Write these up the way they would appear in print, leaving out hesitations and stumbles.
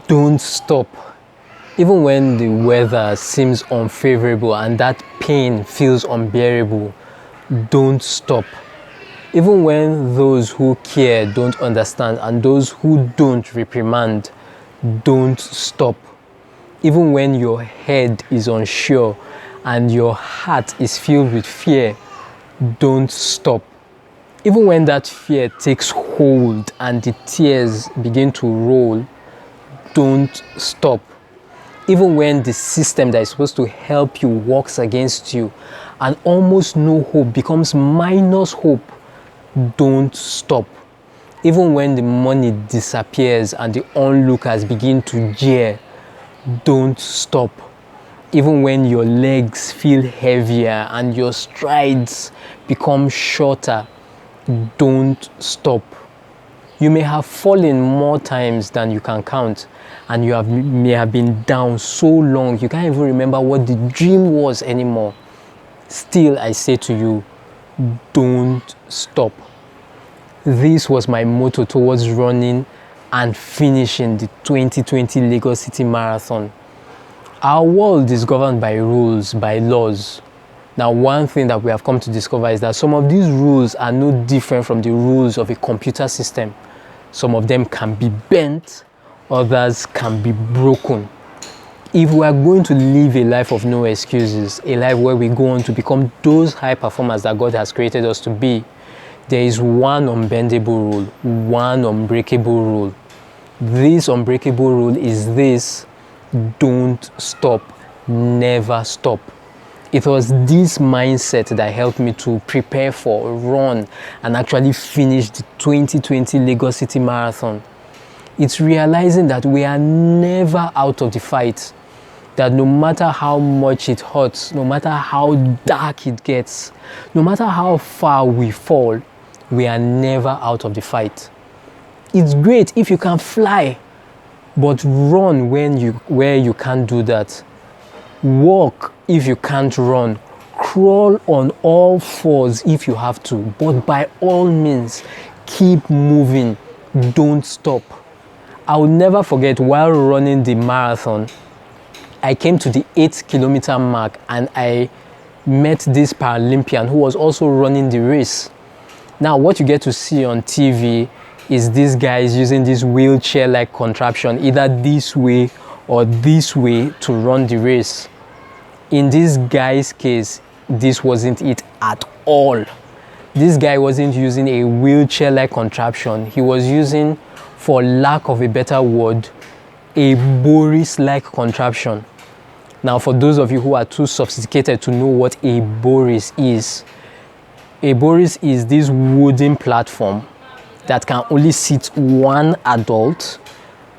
Don't stop. Even when the weather seems unfavorable and that pain feels unbearable, don't stop. Even when those who care don't understand and those who don't reprimand, don't stop. Even when your head is unsure and your heart is filled with fear, don't stop. Even when that fear takes hold and the tears begin to roll, don't stop. Even when the system that is supposed to help you works against you and almost no hope becomes minus hope, don't stop. Even when the money disappears and the onlookers begin to jeer, don't stop. Even when your legs feel heavier and your strides become shorter, don't stop. You may have fallen more times than you can count, and may have been down so long you can't even remember what the dream was anymore. Still, I say to you, don't stop. This was my motto towards running and finishing the 2020 Lagos City Marathon. Our world is governed by rules, by laws. Now, one thing that we have come to discover is that some of these rules are no different from the rules of a computer system. Some of them can be bent, others can be broken. If we are going to live a life of no excuses, a life where we go on to become those high performers that God has created us to be, there is one unbendable rule, one unbreakable rule. This unbreakable rule is this: don't stop, never stop. It was this mindset that helped me to prepare for, run, and actually finish the 2020 Lagos City Marathon. It's realizing that we are never out of the fight, that no matter how much it hurts, no matter how dark it gets, no matter how far we fall, we are never out of the fight. It's great if you can fly, but run where you can't do that. Walk if you can't run. Crawl on all fours if you have to, but by all means, keep moving. Don't stop. I will never forget, while running the marathon, I came to the 8-kilometer mark and I met this Paralympian who was also running the race. Now, what you get to see on TV is this guy is using this wheelchair-like contraption, either this way or this way, to run the race. In this guy's case, this wasn't it at all. This guy wasn't using a wheelchair-like contraption. He was using, for lack of a better word, a Boris-like contraption. Now, for those of you who are too sophisticated to know what a Boris is this wooden platform that can only seat one adult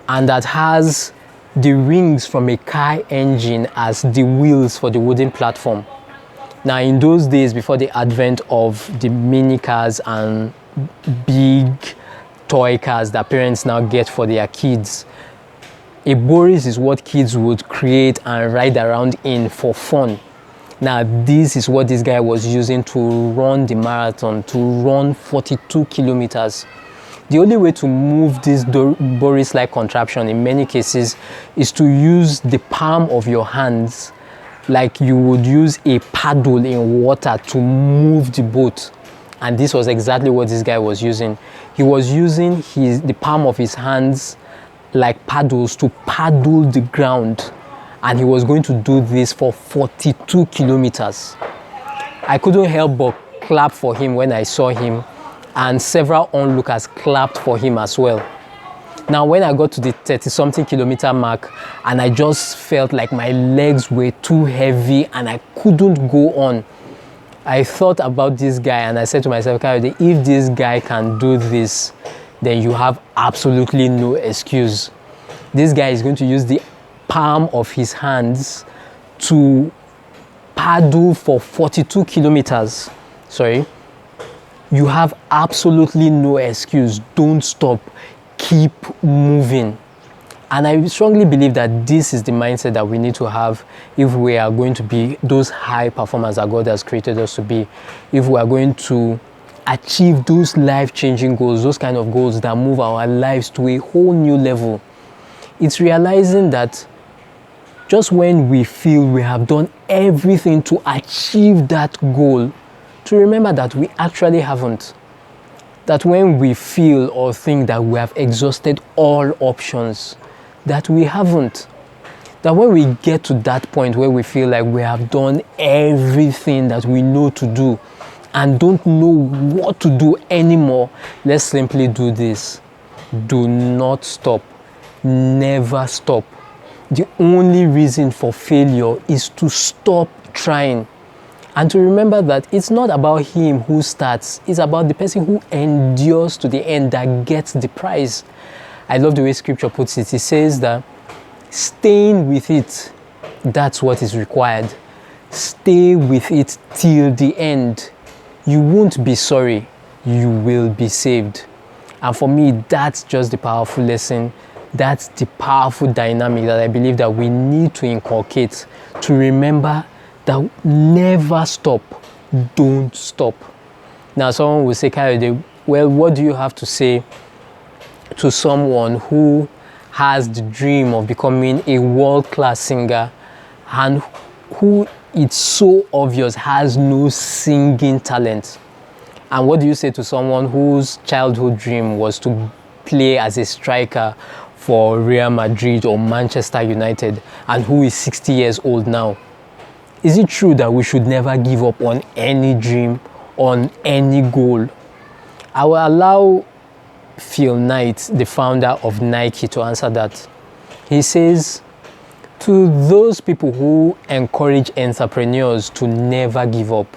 and that has the rings from a car engine as the wheels for the wooden platform. Now, in those days, before the advent of the mini cars and big toy cars that parents now get for their kids, a Boris is what kids would create and ride around in for fun. Now, this is what this guy was using to run the marathon, to run 42 kilometers. The only way to move this Boris-like contraption in many cases is to use the palm of your hands like you would use a paddle in water to move the boat. And this was exactly what this guy was using. He was using the palm of his hands like paddles to paddle the ground. And he was going to do this for 42 kilometers. I couldn't help but clap for him when I saw him, and several onlookers clapped for him as well. Now, when I got to the 30-something kilometer mark and I just felt like my legs were too heavy and I couldn't go on, I thought about this guy and I said to myself, Kayode, if this guy can do this, then you have absolutely no excuse. This guy is going to use the palm of his hands to paddle for 42 kilometers. You have absolutely no excuse. Don't stop. Keep moving. And I strongly believe that this is the mindset that we need to have if we are going to be those high performers that God has created us to be. If we are going to achieve those life-changing goals, those kind of goals that move our lives to a whole new level. It's realizing that just when we feel we have done everything to achieve that goal, to remember that we actually haven't. That when we feel or think that we have exhausted all options, that we haven't. That when we get to that point where we feel like we have done everything that we know to do and don't know what to do anymore, let's simply do this. Do not stop. Never stop. The only reason for failure is to stop trying. And to remember that it's not about him who starts, it's about the person who endures to the end that gets the prize. I love the way scripture puts it. It says that staying with it, that's what is required. Stay with it till the end. You won't be sorry, you will be saved. And for me, that's just the powerful lesson. That's the powerful dynamic that I believe that we need to inculcate, to remember that never stop, don't stop. Now someone will say, Kayode, well, what do you have to say to someone who has the dream of becoming a world-class singer and who, it's so obvious, has no singing talent? And what do you say to someone whose childhood dream was to play as a striker for Real Madrid or Manchester United and who is 60 years old now? Is it true that we should never give up on any dream, on any goal? I will allow Phil Knight, the founder of Nike, to answer that. He says, to those people who encourage entrepreneurs to never give up,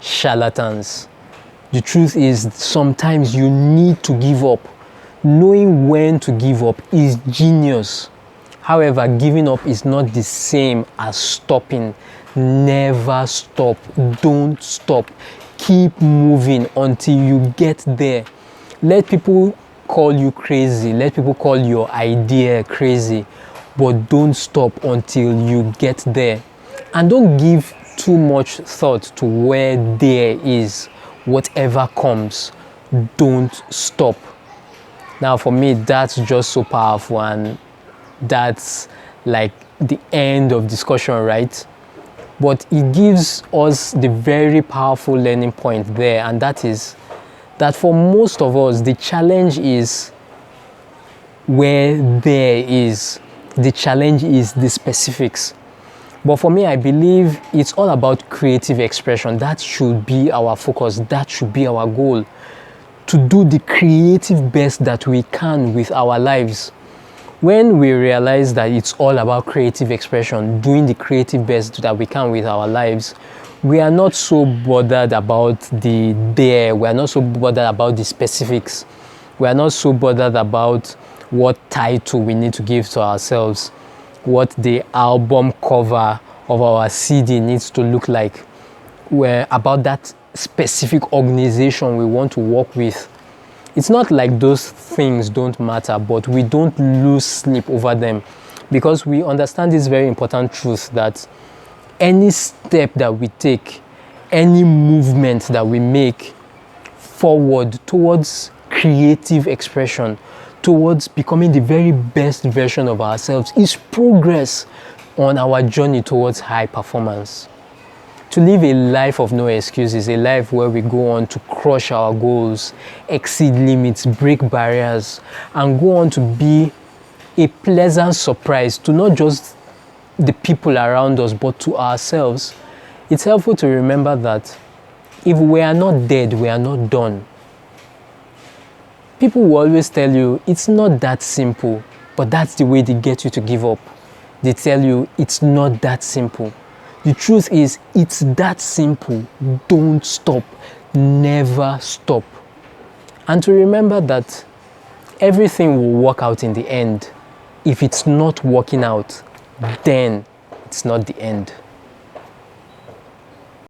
charlatans. The truth is, sometimes you need to give up. Knowing when to give up is genius. However, giving up is not the same as stopping. Never stop. Don't stop. Keep moving until you get there. Let people call you crazy. Let people call your idea crazy. But don't stop until you get there. And don't give too much thought to where there is. Whatever comes, don't stop. Now for me, that's just so powerful, and that's like the end of discussion, right? But it gives us the very powerful learning point there, and that is that for most of us, the challenge is where there is. The challenge is the specifics. But for me, I believe it's all about creative expression. That should be our focus. That should be our goal. To do the creative best that we can with our lives. When we realize that it's all about creative expression, doing the creative best that we can with our lives, we are not so bothered about the there. We are not so bothered about the specifics. We are not so bothered about what title we need to give to ourselves, what the album cover of our CD needs to look like. We're about that specific organization we want to work with. It's not like those things don't matter, but we don't lose sleep over them because we understand this very important truth that any step that we take, any movement that we make forward towards creative expression, towards becoming the very best version of ourselves is progress on our journey towards high performance. To live a life of no excuses, a life where we go on to crush our goals, exceed limits, break barriers, and go on to be a pleasant surprise to not just the people around us, but to ourselves. It's helpful to remember that if we are not dead, we are not done. People will always tell you, it's not that simple, but that's the way they get you to give up. They tell you, it's not that simple. The truth is, it's that simple. Don't stop. Never stop. And to remember that everything will work out in the end. If it's not working out, then it's not the end.